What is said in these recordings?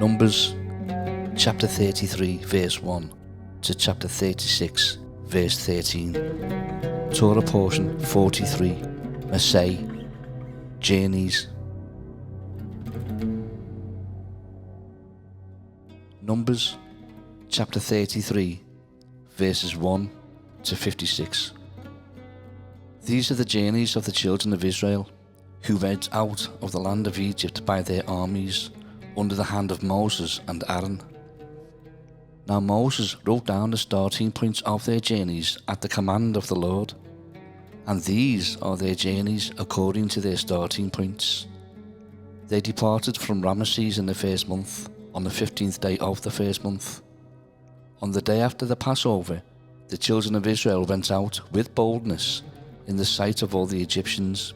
Numbers chapter 33 verse 1 to chapter 36 verse 13. Torah Portion 43, Massei, Journeys. Numbers chapter 33 verses 1 to 56. These are the journeys of the children of Israel, who went out of the land of Egypt by their armies, under the hand of Moses and Aaron. Now Moses wrote down the starting points of their journeys at the command of the Lord, and these are their journeys according to their starting points. They departed from Massei in the first month, on the 15th day of the first month. On the day after the Passover, the children of Israel went out with boldness in the sight of all the Egyptians.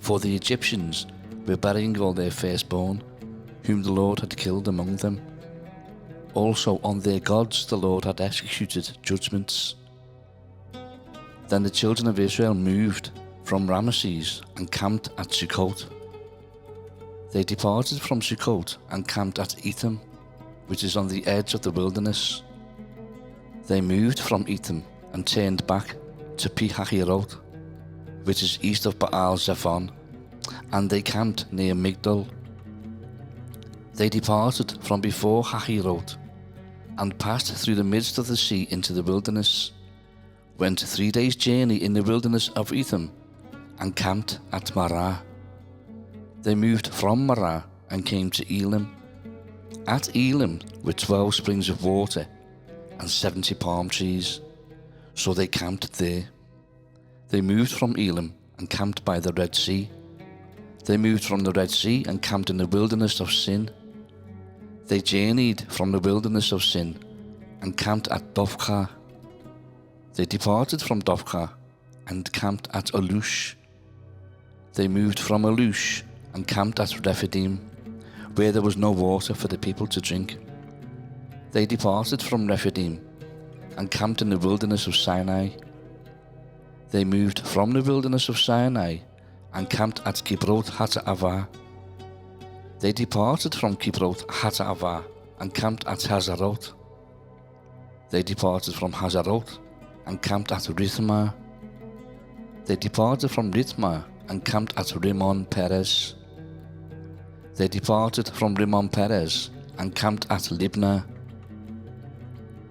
For the Egyptians were burying all their firstborn, whom the Lord had killed among them. Also on their gods the Lord had executed judgments. Then the children of Israel moved from Massei and camped at Sukkot. They departed from Sukkot and camped at Etham, which is on the edge of the wilderness. They moved from Etham and turned back to Pi-Hahiroth, which is east of Baal-Zephon, and they camped near Migdol. They departed from before Hahiroth and passed through the midst of the sea into the wilderness, went 3 days' journey in the wilderness of Etham, and camped at Marah. They moved from Marah and came to Elim. At Elim were 12 springs of water and 70 palm trees, so they camped there. They moved from Elim and camped by the Red Sea. They moved from the Red Sea and camped in the wilderness of Sin. They journeyed from the wilderness of Sin and camped at Dophkah. They departed from Dophkah and camped at Alush. They moved from Alush and camped at Rephidim, where there was no water for the people to drink. They departed from Rephidim and camped in the wilderness of Sinai. They moved from the wilderness of Sinai and camped at Kibroth Hattaavah. They departed from Kibroth Hattaavah and camped at Hazeroth. They departed from Hazeroth and camped at Rithmah. They departed from Rithmah and camped at Rimmon Perez. They departed from Rimmon Perez and camped at Libnah.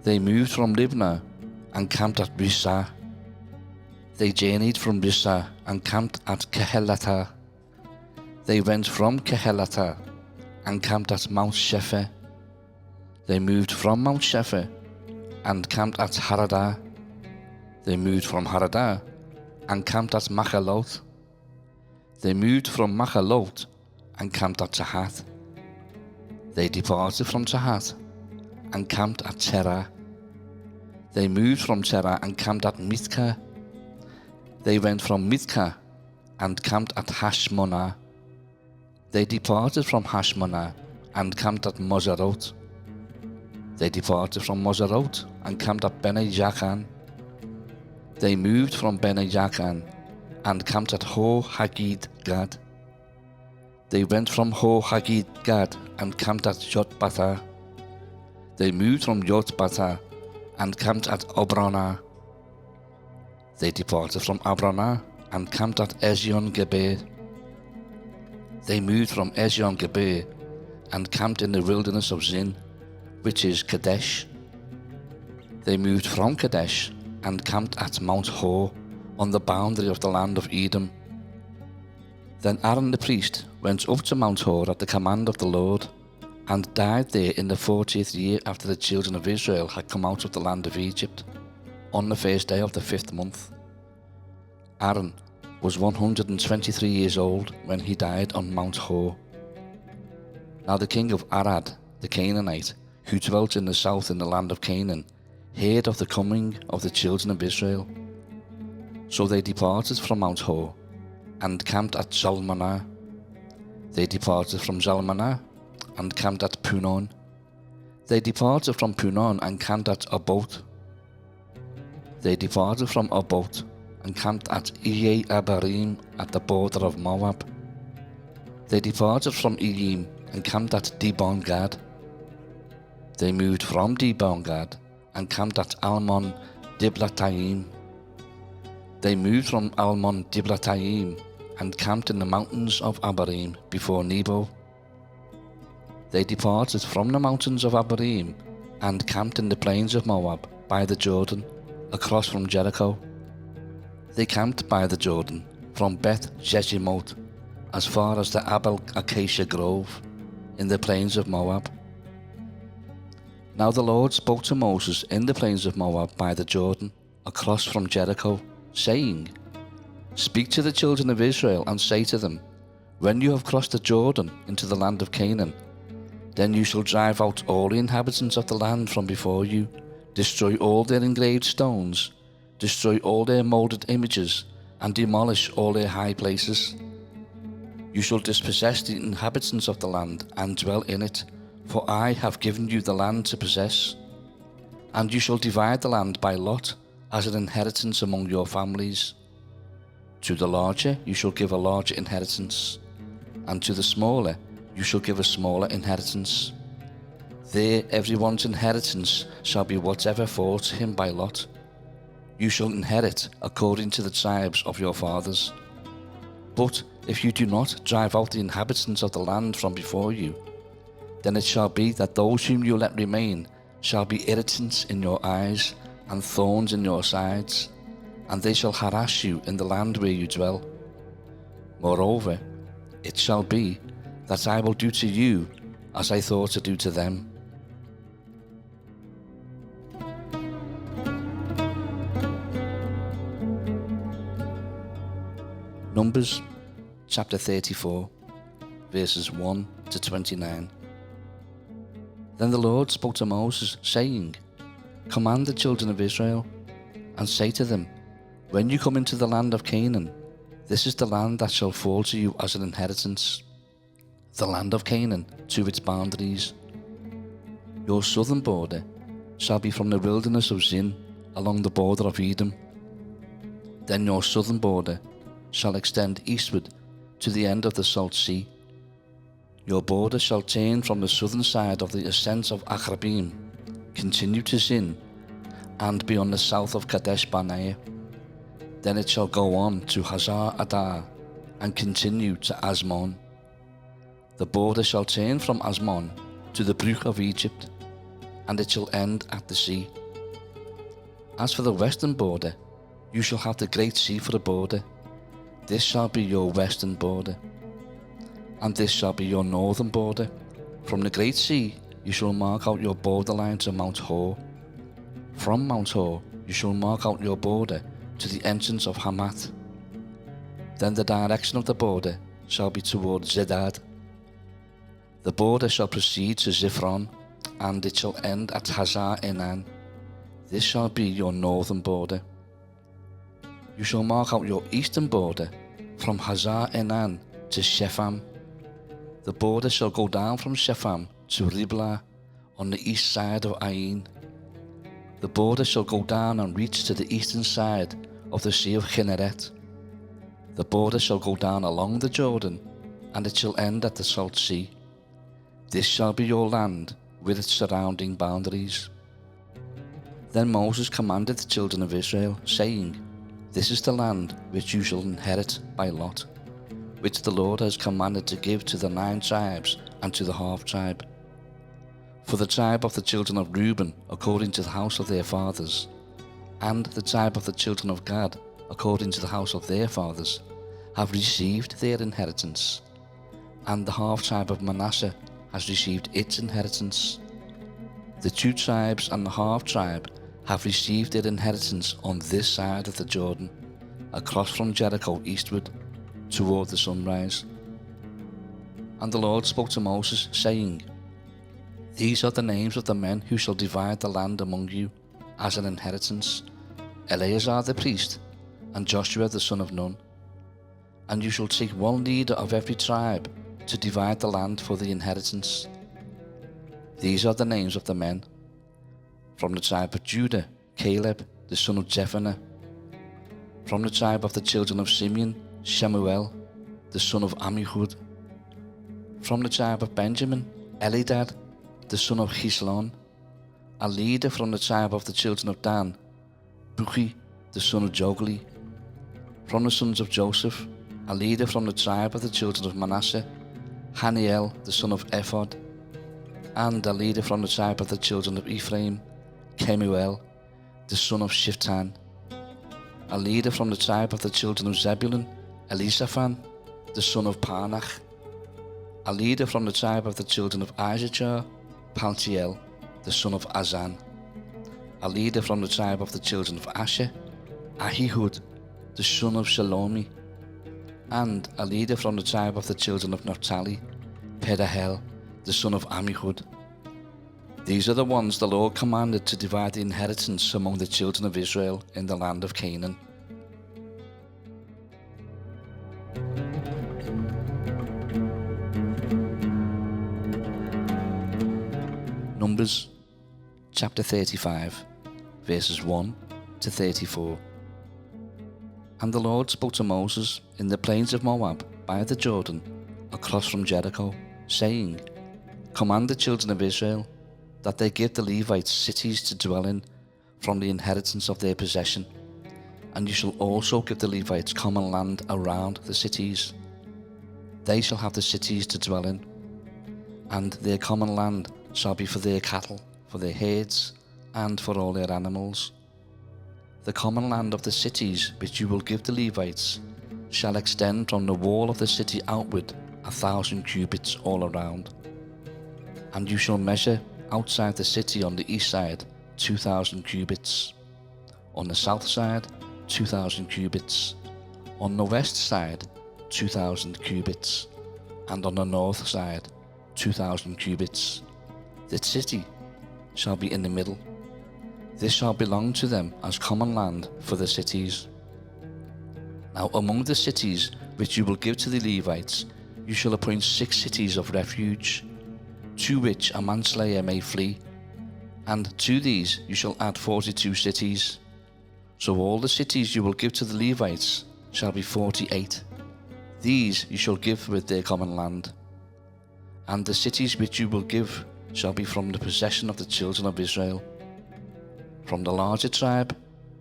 They moved from Libnah and camped at Rissah. They journeyed from Rissah and camped at Kehelatah. They went from Kehelatah and camped at Mount Shepher. They moved from Mount Shepher and camped at Haradah. They moved from Haradah and camped at Machaloth. They moved from Machaloth and camped at Tahath. They departed from Tahath and camped at Terah. They moved from Terah and camped at Mithkah. They went from Mithkah and camped at Hashmonah. They departed from Hashmonah and camped at Moseroth. They departed from Moseroth and camped at Bene Jaakan. They moved from Bene Jaakan and camped at Ho Hagid Gad. They went from Ho Hagid Gad and camped at Jotbathah. They moved from Jotbathah and camped at Obronah. They departed from Obronah and camped at Ezion Geber. They moved from Ezion Geber and camped in the wilderness of Zin, which is Kadesh. They moved from Kadesh and camped at Mount Hor, on the boundary of the land of Edom. Then Aaron the priest went up to Mount Hor at the command of the Lord, and died there in the 40th year after the children of Israel had come out of the land of Egypt, on the first day of the 5th month. Aaron was 123 years old when he died on Mount Hor. Now the king of Arad, the Canaanite, who dwelt in the south in the land of Canaan, heard of the coming of the children of Israel. So they departed from Mount Hor and camped at Zalmanah. They departed from Zalmanah and camped at Punon. They departed from Punon and camped at Oboth. They departed from Oboth and camped at Iye Abarim at the border of Moab. They departed from Iyim and camped at Dibon-Gad. They moved from Dibon-Gad and camped at Almond Diblatayim. They moved from Almond Diblatayim and camped in the mountains of Abarim before Nebo. They departed from the mountains of Abarim and camped in the plains of Moab by the Jordan, across from Jericho. They camped by the Jordan from Beth Jeshimoth as far as the Abel Acacia Grove in the plains of Moab. Now the Lord spoke to Moses in the plains of Moab by the Jordan, across from Jericho, saying, Speak to the children of Israel and say to them, When you have crossed the Jordan into the land of Canaan, then you shall drive out all the inhabitants of the land from before you, destroy all their engraved stones, destroy all their moulded images, and demolish all their high places. You shall dispossess the inhabitants of the land and dwell in it, for I have given you the land to possess. And you shall divide the land by lot as an inheritance among your families. To the larger you shall give a larger inheritance, and to the smaller you shall give a smaller inheritance. There everyone's inheritance shall be whatever falls to him by lot. You shall inherit according to the tribes of your fathers. But if you do not drive out the inhabitants of the land from before you, then it shall be that those whom you let remain shall be irritants in your eyes and thorns in your sides, and they shall harass you in the land where you dwell. Moreover, it shall be that I will do to you as I thought to do to them. Numbers chapter 34, verses 1 to 29. Then the Lord spoke to Moses, saying, Command the children of Israel, and say to them, When you come into the land of Canaan, this is the land that shall fall to you as an inheritance, the land of Canaan to its boundaries. Your southern border shall be from the wilderness of Zin along the border of Edom. Then your southern border shall extend eastward to the end of the Salt Sea. Your border shall turn from the southern side of the ascent of Achrabim, continue to Zin, and be on the south of Kadesh Barnea. Then it shall go on to Hazar Adar, and continue to Asmon. The border shall turn from Asmon to the brook of Egypt, and it shall end at the sea. As for the western border, you shall have the great sea for a border. This shall be your western border. And this shall be your northern border. From the great sea you shall mark out your borderline to Mount Hor. From Mount Hor you shall mark out your border to the entrance of Hamath. Then the direction of the border shall be toward Zedad. The border shall proceed to Ziphron, and it shall end at Hazar Enan. This shall be your northern border. You shall mark out your eastern border from Hazar Enan to Shepham. The border shall go down from Shepham to Riblah on the east side of Ain. The border shall go down and reach to the eastern side of the Sea of Kinneret. The border shall go down along the Jordan, and it shall end at the Salt Sea. This shall be your land with its surrounding boundaries. Then Moses commanded the children of Israel, saying, This is the land which you shall inherit by lot, which the Lord has commanded to give to the 9 tribes and to the half-tribe. For the tribe of the children of Reuben, according to the house of their fathers, and the tribe of the children of Gad, according to the house of their fathers, have received their inheritance, and the half-tribe of Manasseh has received its inheritance. The 2 tribes and the half-tribe have received their inheritance on this side of the Jordan, across from Jericho eastward, toward the sunrise. And the Lord spoke to Moses, saying, These are the names of the men who shall divide the land among you as an inheritance: Eleazar the priest, and Joshua the son of Nun. And you shall take 1 leader of every tribe to divide the land for the inheritance. These are the names of the men: from the tribe of Judah, Caleb the son of Jephunneh; from the tribe of the children of Simeon, Shemuel the son of Ammihud; From the tribe of Benjamin, Elidad, the son of Chislon. A leader from the tribe of the children of Dan, Buchi, the son of Jogli. From the sons of Joseph, a leader from the tribe of the children of Manasseh, Haniel, the son of Ephod. And a leader from the tribe of the children of Ephraim, Kemuel, the son of Shiftan. A leader from the tribe of the children of Zebulun, Elisaphan, the son of Parnach. A leader from the tribe of the children of Issachar, Paltiel, the son of Azan. A leader from the tribe of the children of Asher, Ahihud, the son of Shalomi. And a leader from the tribe of the children of Naphtali, Pedahel, the son of Ammihud. These are the ones the Lord commanded to divide the inheritance among the children of Israel in the land of Canaan. Numbers chapter 35, verses 1 to 34. And the Lord spoke to Moses in the plains of Moab by the Jordan, across from Jericho, saying, Command the children of Israel that they give the Levites cities to dwell in from the inheritance of their possession, and you shall also give the Levites common land around the cities. They shall have the cities to dwell in, and their common land shall be for their cattle, for their herds, and for all their animals. The common land of the cities which you will give the Levites shall extend from the wall of the city outward 1,000 cubits all around. And you shall measure outside the city on the east side 2,000 cubits, on the south side 2,000 cubits, on the west side 2,000 cubits, and on the north side 2,000 cubits. The city shall be in the middle. This shall belong to them as common land for the cities. Now among the cities which you will give to the Levites, you shall appoint 6 cities of refuge, to which a manslayer may flee, and to these you shall add 42 cities. So all the cities you will give to the Levites shall be 48. These you shall give with their common land. And the cities which you will give shall be from the possession of the children of Israel. From the larger tribe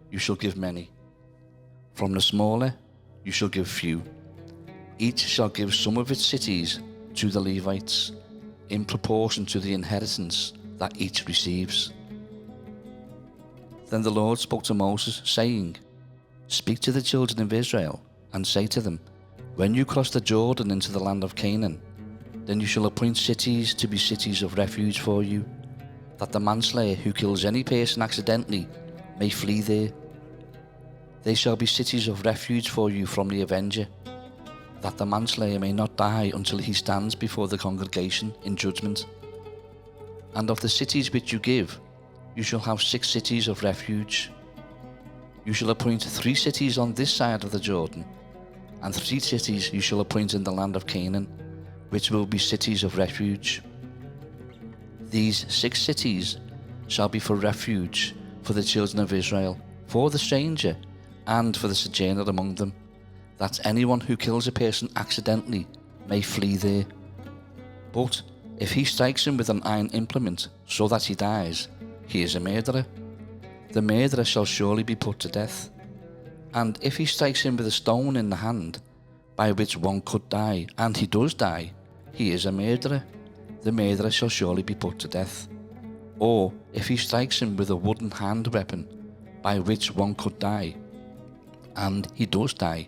you shall give many. From the smaller you shall give few. Each shall give some of its cities to the Levites, in proportion to the inheritance that each receives. Then the Lord spoke to Moses, saying, Speak to the children of Israel, and say to them, When you cross the Jordan into the land of Canaan, then you shall appoint cities to be cities of refuge for you, that the manslayer who kills any person accidentally may flee there. They shall be cities of refuge for you from the avenger, that the manslayer may not die until he stands before the congregation in judgment. And of the cities which you give, you shall have 6 cities of refuge. You shall appoint 3 cities on this side of the Jordan, and 3 cities you shall appoint in the land of Canaan, which will be cities of refuge. These 6 cities shall be for refuge for the children of Israel, for the stranger, and for the sojourner among them, that anyone who kills a person accidentally may flee there. But if he strikes him with an iron implement so that he dies, he is a murderer. The murderer shall surely be put to death. And if he strikes him with a stone in the hand, by which one could die, and he does die, he is a murderer. The murderer shall surely be put to death. Or if he strikes him with a wooden hand weapon, by which one could die, and he does die,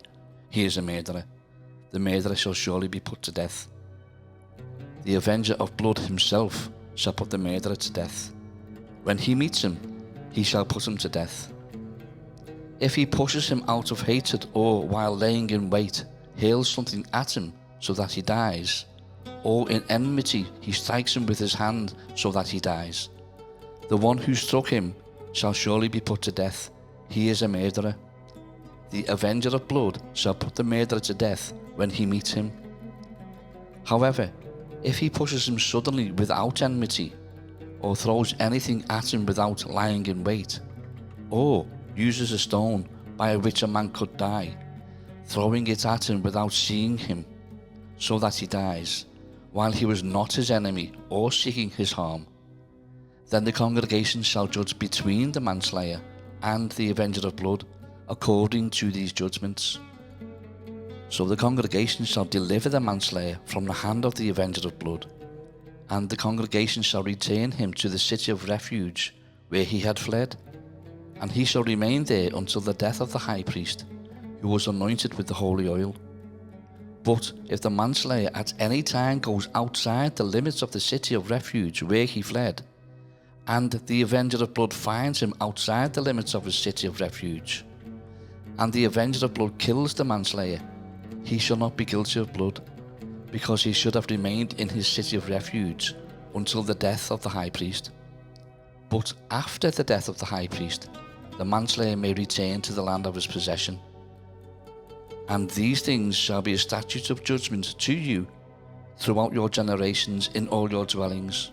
he is a murderer. The murderer shall surely be put to death. The avenger of blood himself shall put the murderer to death. When he meets him, he shall put him to death. If he pushes him out of hatred, or while laying in wait, hurls something at him so that he dies, or in enmity he strikes him with his hand so that he dies, the one who struck him shall surely be put to death. He is a murderer. The avenger of blood shall put the murderer to death when he meets him. However, if he pushes him suddenly without enmity, or throws anything at him without lying in wait, or uses a stone by which a man could die, throwing it at him without seeing him, so that he dies, while he was not his enemy or seeking his harm. Then the congregation shall judge between the manslayer and the avenger of blood, according to these judgments. So the congregation shall deliver the manslayer from the hand of the avenger of blood, and the congregation shall return him to the city of refuge where he had fled, and he shall remain there until the death of the high priest, who was anointed with the holy oil. But if the manslayer at any time goes outside the limits of the city of refuge where he fled, and the avenger of blood finds him outside the limits of his city of refuge, and the avenger of blood kills the manslayer, he shall not be guilty of blood, because he should have remained in his city of refuge until the death of the high priest. But after the death of the high priest, the manslayer may return to the land of his possession. And these things shall be a statute of judgment to you throughout your generations in all your dwellings.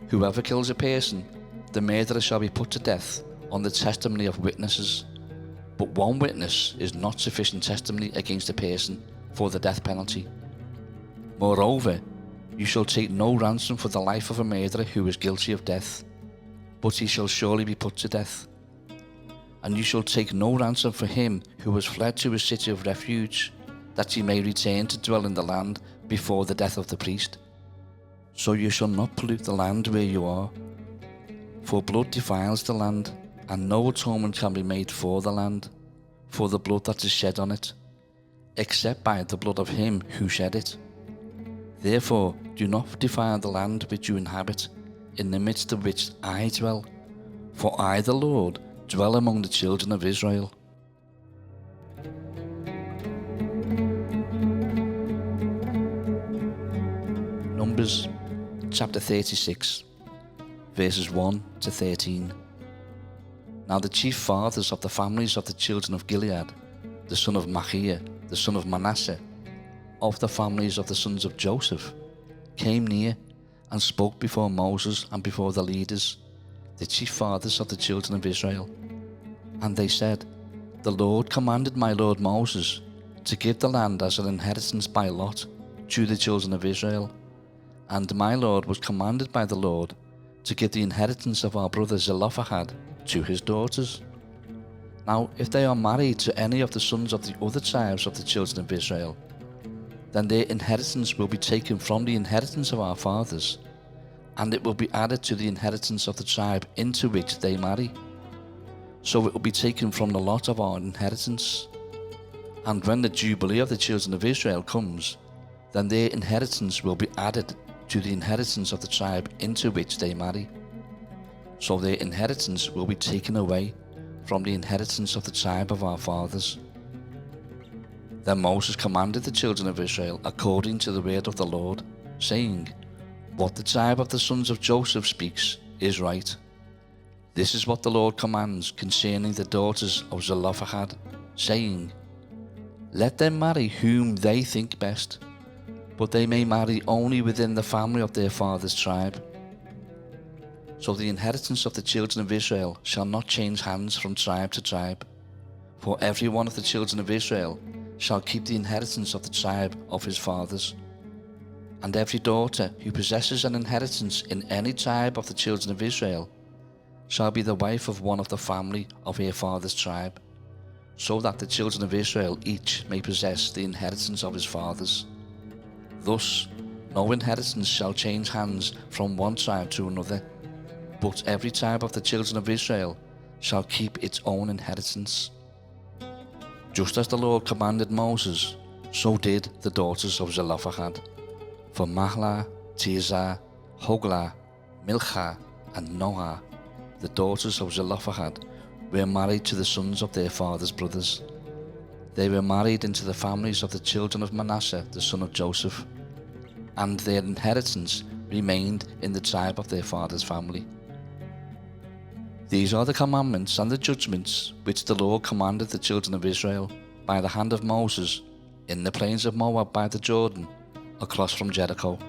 Whoever kills a person, the murderer shall be put to death on the testimony of witnesses. But one witness is not sufficient testimony against a person for the death penalty. Moreover, you shall take no ransom for the life of a murderer who is guilty of death, but he shall surely be put to death. And you shall take no ransom for him who has fled to his city of refuge, that he may return to dwell in the land before the death of the priest. So you shall not pollute the land where you are, for blood defiles the land, and no atonement can be made for the land, for the blood that is shed on it, except by the blood of him who shed it. Therefore do not defile the land which you inhabit, in the midst of which I dwell, for I, the Lord, dwell among the children of Israel. Numbers chapter 36, verses 1 to 13. Now the chief fathers of the families of the children of Gilead, the son of Massei, the son of Manasseh, of the families of the sons of Joseph, came near and spoke before Moses and before the leaders, the chief fathers of the children of Israel. And they said, The Lord commanded my lord Moses to give the land as an inheritance by lot to the children of Israel. And my lord was commanded by the Lord to give the inheritance of our brother Zelophehad to his daughters. Now, if they are married to any of the sons of the other tribes of the children of Israel, then their inheritance will be taken from the inheritance of our fathers, and it will be added to the inheritance of the tribe into which they marry. So it will be taken from the lot of our inheritance. And when the Jubilee of the children of Israel comes, then their inheritance will be added to the inheritance of the tribe into which they marry. So their inheritance will be taken away from the inheritance of the tribe of our fathers. Then Moses commanded the children of Israel according to the word of the Lord, saying, What the tribe of the sons of Joseph speaks is right. This is what the Lord commands concerning the daughters of Zelophehad, saying, Let them marry whom they think best, but they may marry only within the family of their father's tribe. So the inheritance of the children of Israel shall not change hands from tribe to tribe, for every one of the children of Israel shall keep the inheritance of the tribe of his fathers. And every daughter who possesses an inheritance in any tribe of the children of Israel shall be the wife of one of the family of her father's tribe, so that the children of Israel each may possess the inheritance of his fathers. Thus, no inheritance shall change hands from one tribe to another, but every tribe of the children of Israel shall keep its own inheritance. Just as the Lord commanded Moses, so did the daughters of Zelophehad. For Mahlah, Tirzah, Hoglah, Milcah, and Noah, the daughters of Zelophehad, were married to the sons of their father's brothers. They were married into the families of the children of Manasseh, the son of Joseph, and their inheritance remained in the tribe of their father's family. These are the commandments and the judgments which the Lord commanded the children of Israel by the hand of Moses in the plains of Moab by the Jordan, across from Jericho.